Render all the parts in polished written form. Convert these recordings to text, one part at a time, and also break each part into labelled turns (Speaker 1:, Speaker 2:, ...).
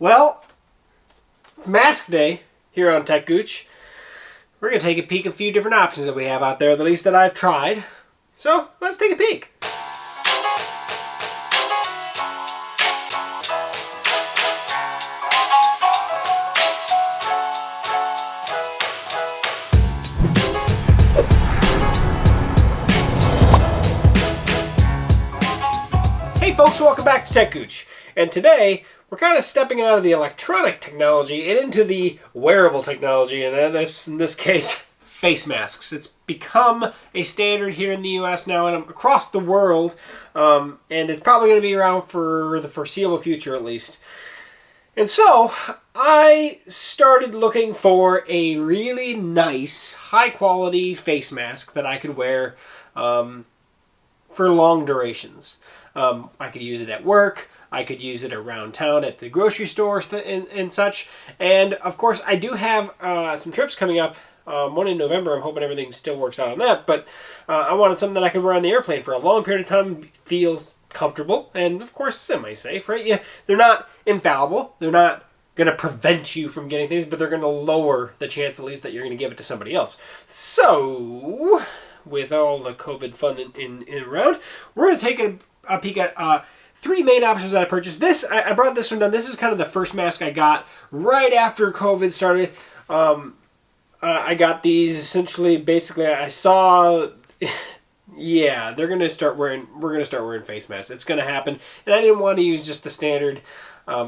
Speaker 1: Well, it's mask day here on techgooch. We're going to take a peek at a few different options that we have out there, at least that I've tried. So, let's take a peek. Hey folks, welcome back to techgooch. And today, we're kind of stepping out of the electronic technology and into the wearable technology, and in this case, face masks. It's become a standard here in the US now and across the world, and it's probably going to be around for the foreseeable future at least. And so, I started looking for a really nice, high-quality face mask that I could wear for long durations. I could use it at work. I could use it around town at the grocery store and such. And, of course, I do have some trips coming up. One in November. I'm hoping everything still works out on that. But I wanted something that I could wear on the airplane for a long period of time. Feels comfortable. And, of course, semi-safe, right? Yeah, they're not infallible. They're not going to prevent you from getting things, but they're going to lower the chance, at least, that you're going to give it to somebody else. So, with all the COVID fun in around, we're going to take a peek at three main options that I purchased. I brought this one down. This is kind of the first mask I got right after COVID started. I got these essentially, basically, I saw, yeah, we're going to start wearing face masks. It's going to happen. And I didn't want to use just the standard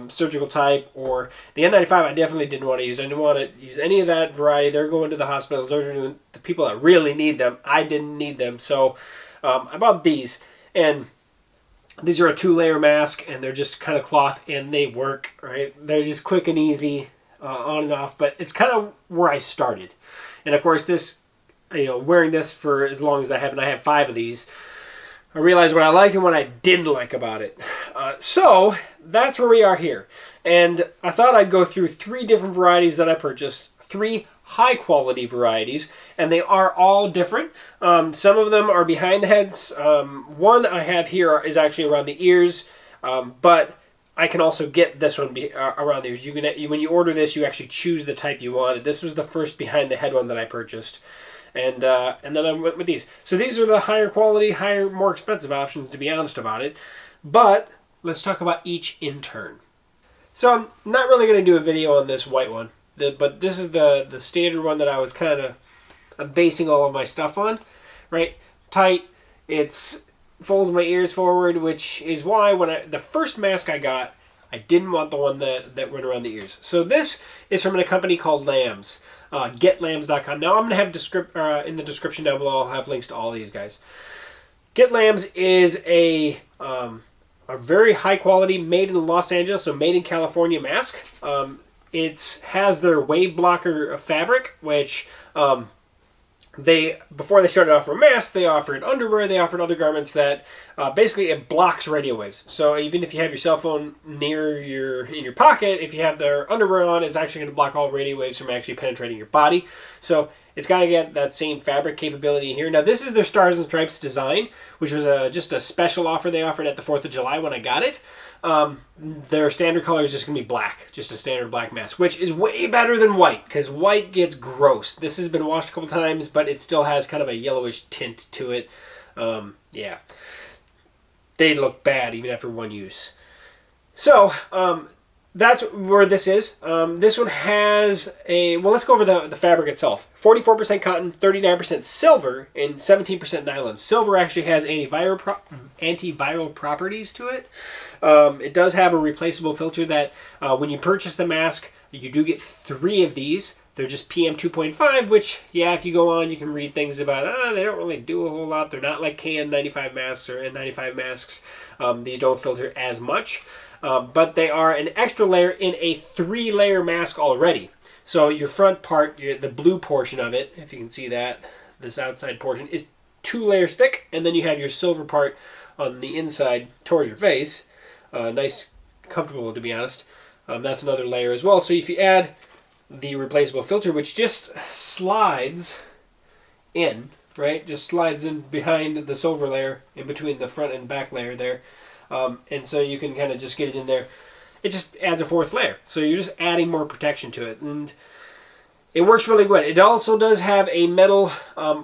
Speaker 1: surgical type or the N95. I definitely didn't want to use. I didn't want to use any of that variety. They're going to the hospitals. Those are the people that really need them. I didn't need them. So I bought these. And these are a 2-layer mask, and they're just kind of cloth, and they work, right? They're just quick and easy on and off, but it's kind of where I started. And of course, this, wearing this for as long as I have, and I have 5 of these, I realized what I liked and what I didn't like about it. So that's where we are here. And I thought I'd go through 3 different varieties that I purchased, 3 high-quality varieties, and they are all different. Some of them are behind the heads. One I have here is actually around the ears, but I can also get this one around the ears. When you order this, you actually choose the type you want. This was the first behind the head one that I purchased, and then I went with these. So these are the higher quality, more expensive options, to be honest about it. But let's talk about each in turn. So I'm not really going to do a video on this white one. But this is the standard one that I was kind of basing all of my stuff on, right? Tight. It folds my ears forward, which is why the first mask I got, I didn't want the one that went around the ears. So this is from a company called Lambs, getlambs.com. Now I'm going to have in the description down below, I'll have links to all these guys. Get Lambs is a very high quality, made in Los Angeles, so made in California mask. It has their wave blocker fabric, which before they started offering masks, they offered underwear, they offered other garments that basically it blocks radio waves. So even if you have your cell phone in your pocket, if you have their underwear on, it's actually going to block all radio waves from actually penetrating your body. So it's got to get that same fabric capability here. Now this is their Stars and Stripes design, which was just a special offer they offered at the 4th of July when I got it. Their standard color is just going to be black, just a standard black mask, which is way better than white, because white gets gross. This has been washed a couple times, but it still has kind of a yellowish tint to it. Yeah, they look bad even after one use. So, that's where this is. This one has let's go over the fabric itself. 44% cotton, 39% silver, and 17% nylon. Silver actually has antiviral properties to it. It does have a replaceable filter that when you purchase the mask, you do get 3 of these. They're just PM 2.5, which, yeah, if you go on, you can read things about, they don't really do a whole lot. They're not like KN95 masks or N95 masks. These don't filter as much. But they are an extra layer in a 3-layer mask already. So your front part, the blue portion of it, if you can see that, this outside portion, is 2 layers thick. And then you have your silver part on the inside towards your face. Nice, comfortable, to be honest. That's another layer as well. So if you add the replaceable filter, which just slides in, right? Just slides in behind the silver layer, in between the front and back layer there. And so you can kind of just get it in there. it just adds a fourth layer. So you're just adding more protection to it. And it works really good. It also does have a metal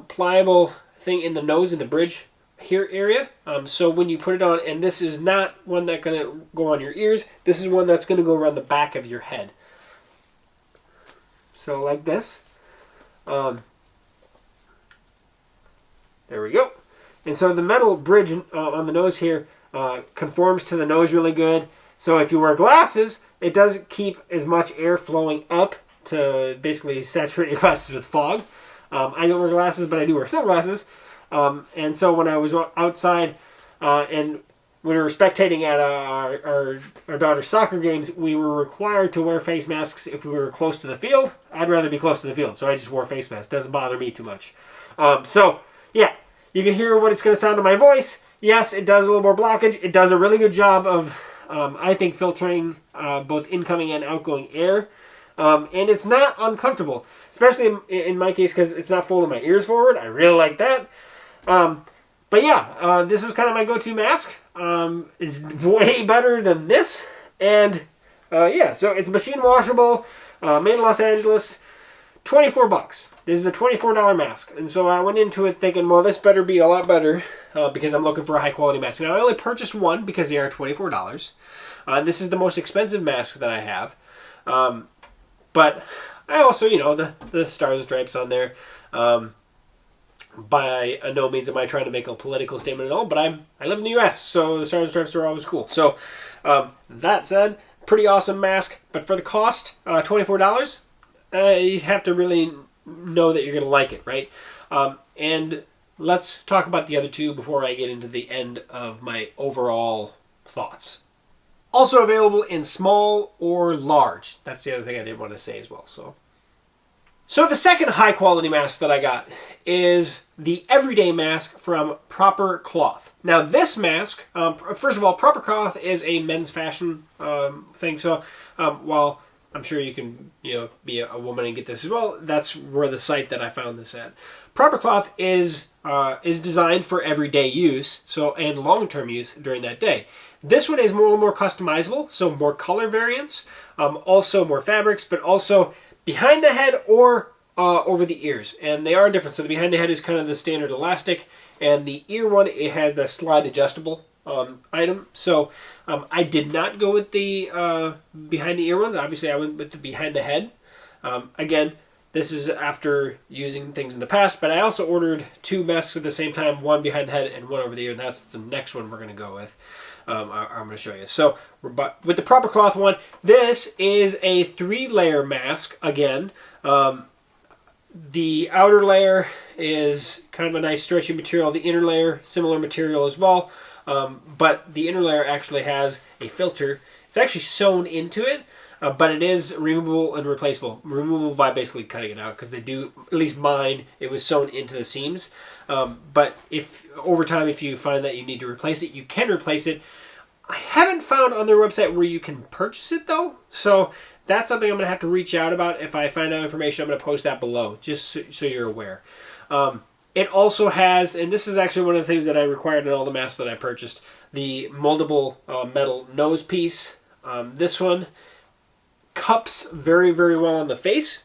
Speaker 1: pliable thing in the nose, in the bridge here area. So when you put it on, and this is not one that's going to go on your ears. This is one that's going to go around the back of your head. So like this. There we go. And so the metal bridge on the nose here conforms to the nose really good. So if you wear glasses, it doesn't keep as much air flowing up to basically saturate your glasses with fog. I don't wear glasses, but I do wear sunglasses. And so when I was outside and when we were spectating at our daughter's soccer games, we were required to wear face masks if we were close to the field. I'd rather be close to the field, so I just wore face masks. Doesn't bother me too much. So, yeah, you can hear what it's going to sound to my voice. Yes, it does a little more blockage. It does a really good job of, I think, filtering both incoming and outgoing air. And it's not uncomfortable, especially in my case because it's not folding my ears forward. I really like that. But yeah, this was kind of my go-to mask. It's way better than this. And yeah, so it's machine washable, made in Los Angeles, $24. This is a $24 mask. And so I went into it thinking, well, this better be a lot better because I'm looking for a high-quality mask. Now, I only purchased one because they are $24. This is the most expensive mask that I have. But I also, you know, the stars and stripes on there. By no means am I trying to make a political statement at all, but I live in the U.S., so the stars and stripes are always cool. So that said, pretty awesome mask, but for the cost, $24, you have to really know that you're going to like it, right? And let's talk about the other two before I get into the end of my overall thoughts. Also available in small or large. That's the other thing I did want to say as well. So the second high quality mask that I got is the everyday mask from Proper Cloth. Now this mask, first of all, Proper Cloth is a men's fashion thing. So while I'm sure you can, you know, be a woman and get this as well, that's where the site that I found this at. Proper Cloth is designed for everyday use, so and long-term use during that day. This one is more customizable, so more color variants, also more fabrics, but also behind the head or over the ears, and they are different. So the behind the head is kind of the standard elastic, and the ear one, it has the slide adjustable item. So I did not go with the behind the ear ones. Obviously, I went with the behind the head. Again, this is after using things in the past, but I also ordered two masks at the same time, one behind the head and one over the ear, and that's the next one we're going to go with. I'm going to show you. So with the Proper Cloth one, this is a 3-layer mask again. The outer layer is kind of a nice stretchy material. The inner layer, similar material as well. But the inner layer actually has a filter. It's actually sewn into it, but it is removable and replaceable. Removable by basically cutting it out, because they do, at least mine, it was sewn into the seams. But if over time, if you find that you need to replace it, you can replace it. I haven't found on their website where you can purchase it though, so that's something I'm going to have to reach out about. If I find out information, I'm going to post that below, just so you're aware. It also has, and this is actually one of the things that I required in all the masks that I purchased, the moldable metal nose piece. This one cups very, very well on the face.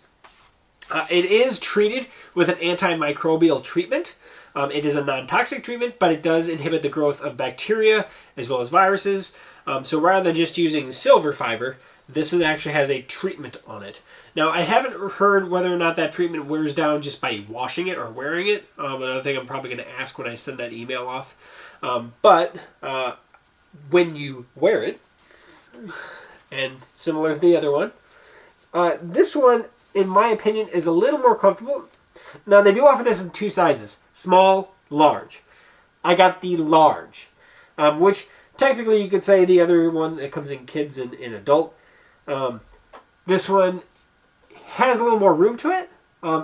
Speaker 1: It is treated with an antimicrobial treatment. It is a non-toxic treatment, but it does inhibit the growth of bacteria as well as viruses. So rather than just using silver fiber, this one actually has a treatment on it. Now, I haven't heard whether or not that treatment wears down just by washing it or wearing it. Another thing I'm probably going to ask when I send that email off. But when you wear it, and similar to the other one, this one, in my opinion, is a little more comfortable. Now, they do offer this in 2 sizes, small, large. I got the large, which technically you could say the other one that comes in kids and in adult. This one has a little more room to it,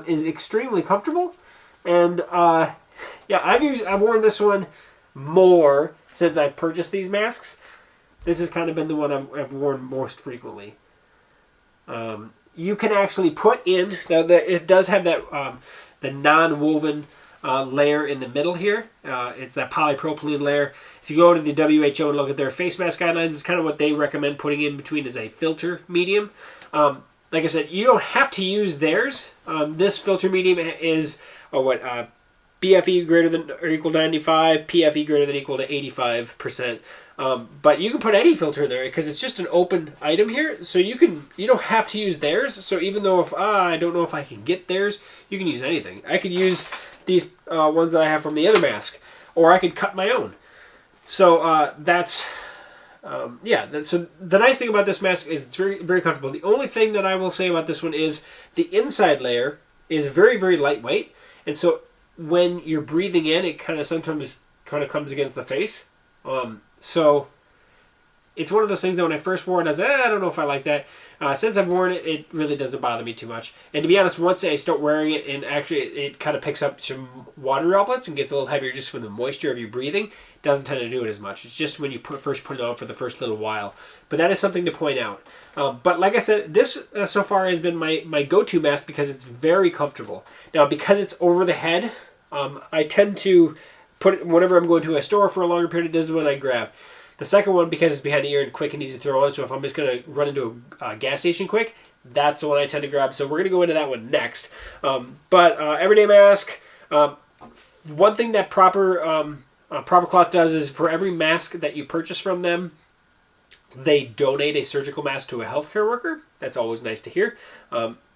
Speaker 1: is extremely comfortable, and yeah, I've worn this one more since I've purchased these masks. This has kind of been the one I've worn most frequently. You can actually put in, now it does have that the non-woven layer in the middle here. It's that polypropylene layer. If you go to the WHO and look at their face mask guidelines, it's kind of what they recommend putting in between is a filter medium. Like I said, you don't have to use theirs. This filter medium is BFE greater than or equal to 95, PFE greater than or equal to 85%. But you can put any filter in there because it's just an open item here. So you don't have to use theirs. So even though if I don't know if I can get theirs, you can use anything. I could use these ones that I have from the other mask, or I could cut my own. So so the nice thing about this mask is it's very, very comfortable. The only thing that I will say about this one is the inside layer is very, very lightweight. And so when you're breathing in, it sometimes comes against the face. So it's one of those things that when I first wore it, I was I don't know if I like that. Since I've worn it, it really doesn't bother me too much. And to be honest, once I start wearing it, and actually it kind of picks up some water droplets and gets a little heavier just from the moisture of your breathing, it doesn't tend to do it as much. It's just when you first put it on for the first little while. But that is something to point out. But like I said, this so far has been my go-to mask because it's very comfortable. Now, because it's over the head, I tend to put it whenever I'm going to a store for a longer period. This is what I grab. The second one, because it's behind the ear and quick and easy to throw on, so if I'm just going to run into a gas station quick, that's the one I tend to grab. So we're going to go into that one next. But everyday mask, one thing that Proper Cloth does is for every mask that you purchase from them, they donate a surgical mask to a healthcare worker. That's always nice to hear.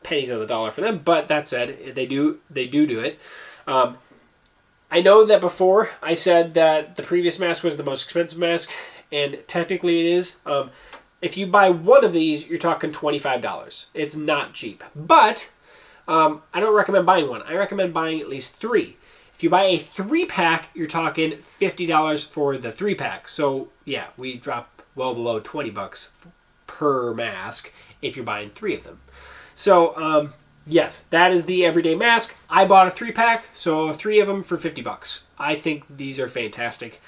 Speaker 1: Pennies on the dollar for them, but that said, they do it. I know that before I said that the previous mask was the most expensive mask, and technically it is. If you buy one of these, you're talking $25. It's not cheap. But I don't recommend buying one. I recommend buying at least 3. If you buy a 3-pack, you're talking $50 for the 3-pack. So yeah, we drop well below $20 per mask if you're buying 3 of them. So yes, that is the everyday mask. I bought a 3-pack, so 3 of them for $50. I think these are fantastic.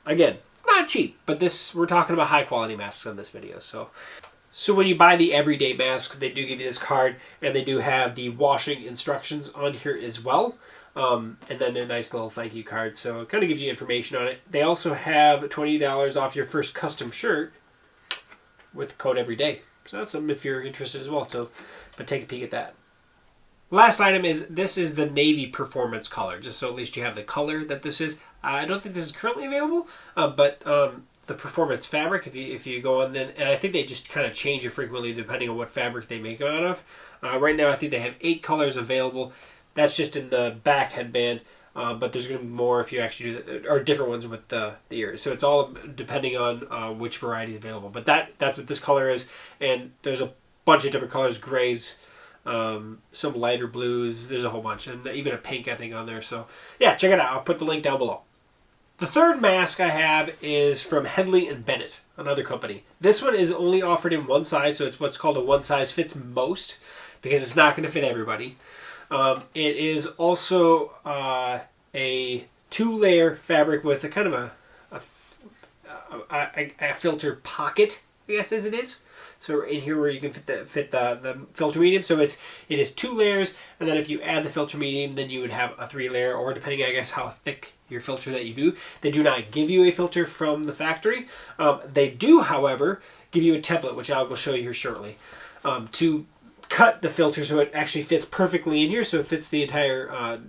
Speaker 1: Again, not cheap, but we're talking about high quality masks on this video. So when you buy the everyday masks, they do give you this card, and they do have the washing instructions on here as well. And then a nice little thank you card. So it kind of gives you information on it. They also have $20 off your first custom shirt with the code everyday. So that's something if you're interested as well. So, but take a peek at that. Last item is, this is the Navy Performance color, just so at least you have the color that this is. I don't think this is currently available, but the Performance fabric, if you go on then, and I think they just kind of change it frequently depending on what fabric they make it out of. Right now I think they have 8 colors available. That's just in the back headband, but there's going to be more if you actually do that, or different ones with the ears. So it's all depending on which variety is available. But that's what this color is, and there's a bunch of different colors, grays, some lighter blues, there's a whole bunch, and even a pink I think on there. So yeah, check it out. I'll put the link down below. The third mask I have is from Henley Bennett, another company. This one is only offered in one size, so it's what's called a one size fits most, because it's not going to fit everybody. It is also a 2-layer fabric with a kind of a filter pocket, I guess as it is. So in here where you can fit the filter medium. So it is 2 layers, and then if you add the filter medium, then you would have a 3-layer, or depending, I guess, how thick your filter that you do. They do not give you a filter from the factory. They do, however, give you a template, which I will show you here shortly, to cut the filter so it actually fits perfectly in here, so it fits the entire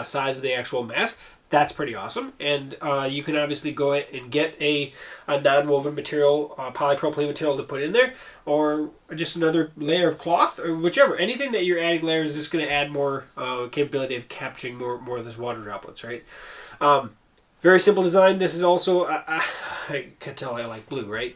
Speaker 1: size of the actual mask. That's pretty awesome. And you can obviously go and get a non-woven material, polypropylene material to put in there, or just another layer of cloth, or whichever. Anything that you're adding layers is just going to add more capability of capturing more of those water droplets, right? Very simple design. This is also, I can tell I like blue, right?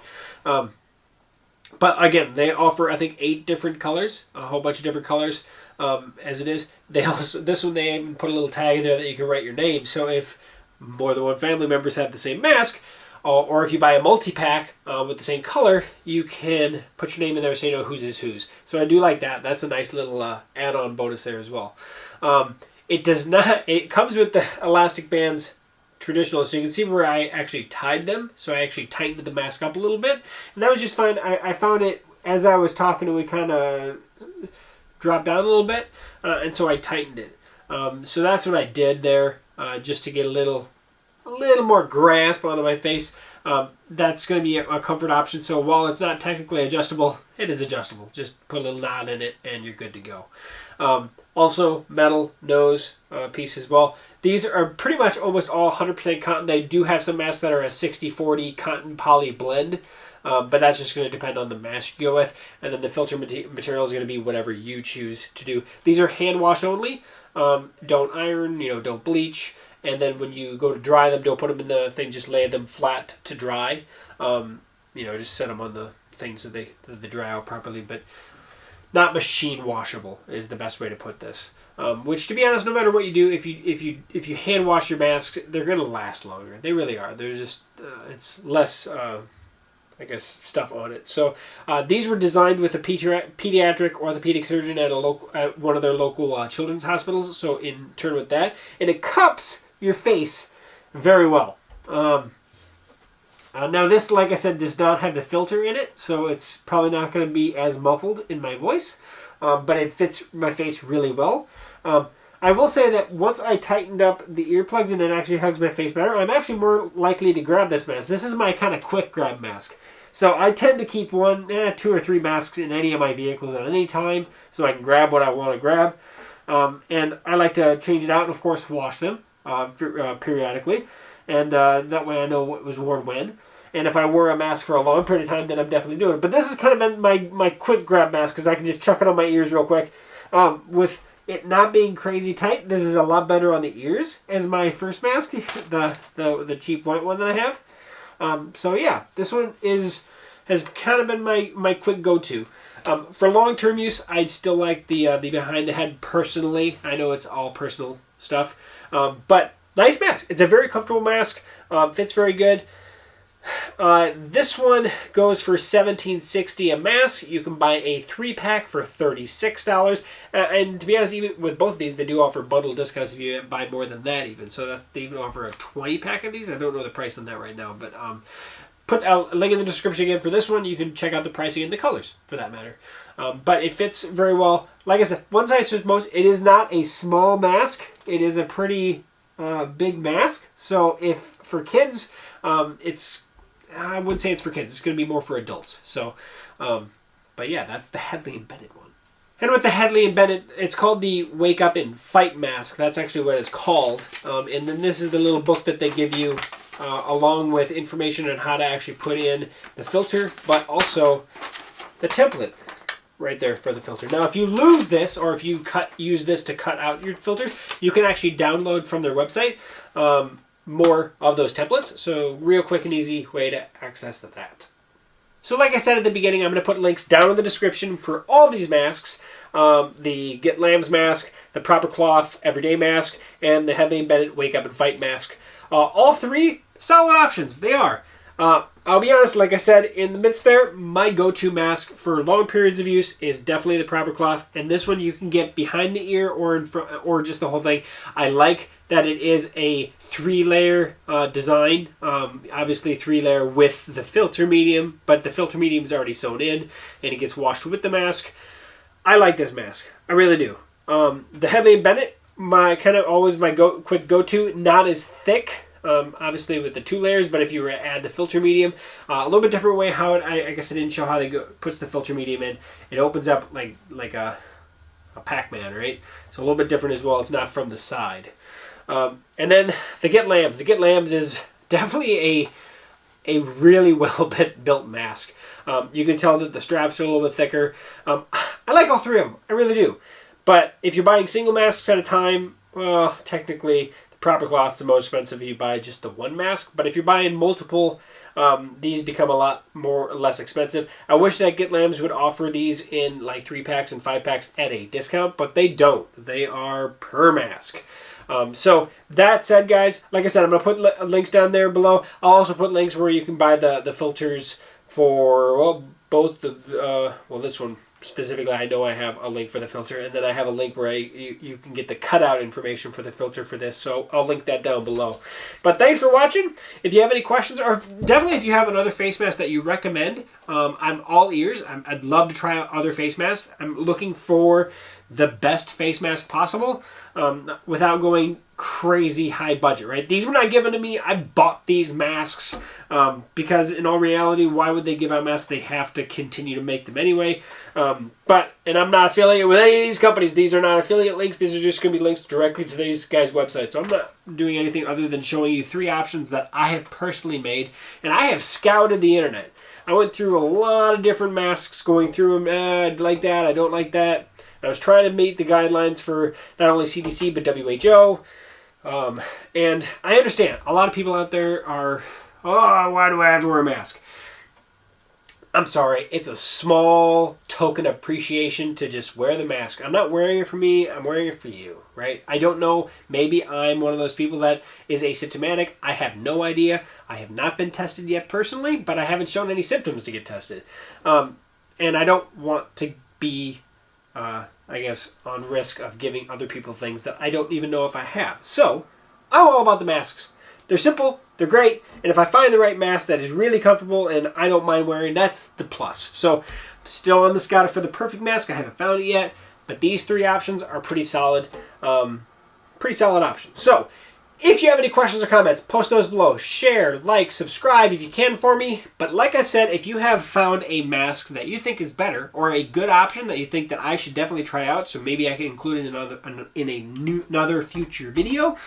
Speaker 1: But again, they offer, I think, 8 different colors, a whole bunch of different colors. As it is, they also, this one they even put a little tag in there that you can write your name. So if more than one family members have the same mask, or if you buy a multi-pack with the same color, you can put your name in there so you know whose is whose. So I do like that. That's a nice little add-on bonus there as well. It does not. It comes with the elastic bands traditional, so you can see where I actually tied them. So I actually tightened the mask up a little bit, and that was just fine. I found it as I was talking, and we kind of dropped down a little bit, and so I tightened it. So that's what I did there, just to get a little more grasp onto my face. That's going to be a comfort option. So while it's not technically adjustable, it is adjustable. Just put a little knot in it and you're good to go. Also, metal nose piece as well. These are pretty much almost all 100% cotton. They do have some masks that are a 60-40 cotton poly blend, but that's just going to depend on the mask you go with. And then the filter material is going to be whatever you choose to do. These are hand wash only. Don't iron, don't bleach. And then when you go to dry them, don't put them in the thing. Just lay them flat to dry. Just set them on the thing so they dry out properly. But not machine washable is the best way to put this. Which, to be honest, no matter what you do, if you hand wash your masks, they're going to last longer. They really are. They're just it's less stuff on it. So these were designed with a pediatric orthopedic surgeon at one of their local children's hospitals. So in turn with that, and it cups your face very well. Now this, like I said, does not have the filter in it, so it's probably not going to be as muffled in my voice, but it fits my face really well. I will say that once I tightened up the earplugs and it actually hugs my face better, I'm actually more likely to grab this mask. This is my kind of quick grab mask. So I tend to keep 2 or 3 masks in any of my vehicles at any time, so I can grab what I want to grab. And I like to change it out and, of course, wash them periodically. And that way I know what was worn when. And if I wore a mask for a long period of time, then I'm definitely doing it. But this has kind of been my quick grab mask because I can just chuck it on my ears real quick. With it not being crazy tight, this is a lot better on the ears as my first mask, the cheap white one that I have. So yeah, this one has kind of been my quick go-to. For long-term use, I'd still like the behind the head personally. I know it's all personal stuff, but nice mask. It's a very comfortable mask. Fits very good. This one goes for $17.60 a mask. You can buy a 3-pack for $36. And to be honest, even with both of these, they do offer bundle discounts if you buy more than that even. So that they even offer a 20-pack of these. I don't know the price on that right now, but put a link in the description again for this one. You can check out the pricing and the colors for that matter. But it fits very well. Like I said, one size fits most. It is not a small mask. It is a pretty big mask. So if for kids, I wouldn't say it's for kids. It's going to be more for adults. So, but yeah, that's the Henley Bennett one. And with the Henley Bennett, it's called the Wake Up and Fight Mask. That's actually what it's called. And then this is the little book that they give you along with information on how to actually put in the filter, but also the template right there for the filter. Now, if you lose this, or if you use this to cut out your filters, you can actually download from their website more of those templates. So real quick and easy way to access that. So like I said at the beginning, I'm going to put links down in the description for all these masks. The Get Lambs mask, the Proper Cloth Everyday mask, and the Henley Bennett Wake Up and Fight mask. All 3 solid options. They are. I'll be honest, like I said, in the midst there, my go-to mask for long periods of use is definitely the Proper Cloth, and this one you can get behind the ear or in front, or just the whole thing. I like that it is a 3-layer design. Obviously 3-layer with the filter medium, but the filter medium is already sewn in, and it gets washed with the mask. I like this mask. I really do. The Henley Bennett, my quick go-to, not as thick. Obviously with the 2 layers, but if you were to add the filter medium, a little bit different way how I guess I didn't show how they puts the filter medium in. It opens up like a Pac-Man, right? So a little bit different as well. It's not from the side. And then the Get Lambs. The Get Lambs is definitely a really well built mask. You can tell that the straps are a little bit thicker. I like all 3 of them. I really do. But if you're buying single masks at a time, well, technically Proper Cloth is the most expensive if you buy just the 1 mask, but if you're buying multiple, these become a lot less expensive. I wish that Get Lambs would offer these in like 3-packs and 5-packs at a discount, but they don't. They are per mask. So that said, guys, like I said, I'm going to put links down there below. I'll also put links where you can buy the filters for, well, both the, this one specifically, I know I have a link for the filter, and then I have a link where you can get the cutout information for the filter for this, so I'll link that down below. But thanks for watching. If you have any questions, or definitely if you have another face mask that you recommend, I'm all ears. I'd love to try out other face masks. I'm looking for the best face mask possible without going crazy high budget, right? These were not given to me. I bought these masks because in all reality, why would they give out masks? They have to continue to make them anyway. And I'm not affiliated with any of these companies. These are not affiliate links. These are just going to be links directly to these guys' websites. So I'm not doing anything other than showing you 3 options that I have personally made. And I have scouted the internet. I went through a lot of different masks, going through them. I like that. I don't like that. I was trying to meet the guidelines for not only CDC, but WHO. And I understand a lot of people out there are, oh, why do I have to wear a mask? I'm sorry, it's a small token of appreciation to just wear the mask. I'm not wearing it for me, I'm wearing it for you, right? I don't know, maybe I'm one of those people that is asymptomatic. I have no idea. I have not been tested yet personally, but I haven't shown any symptoms to get tested. And I don't want to be, I guess, on risk of giving other people things that I don't even know if I have. So, I'm all about the masks. They're simple, they're great, and if I find the right mask that is really comfortable and I don't mind wearing, that's the plus. So, I'm still on the scout for the perfect mask. I haven't found it yet, but these 3 options are pretty solid options. So, if you have any questions or comments, post those below. Share, like, subscribe if you can for me. But like I said, if you have found a mask that you think is better or a good option that you think that I should definitely try out, so maybe I can include it in another future video,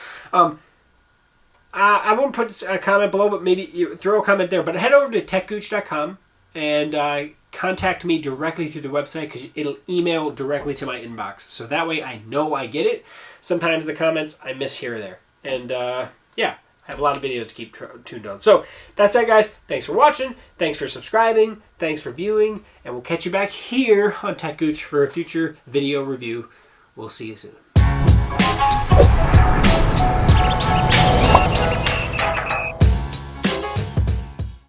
Speaker 1: I won't put a comment below, but maybe you throw a comment there. But head over to techgooch.com and contact me directly through the website because it'll email directly to my inbox. So that way I know I get it. Sometimes the comments I miss here or there. And yeah, I have a lot of videos to keep tuned on. So that's it, guys. Thanks for watching. Thanks for subscribing. Thanks for viewing. And we'll catch you back here on techgooch for a future video review. We'll see you soon.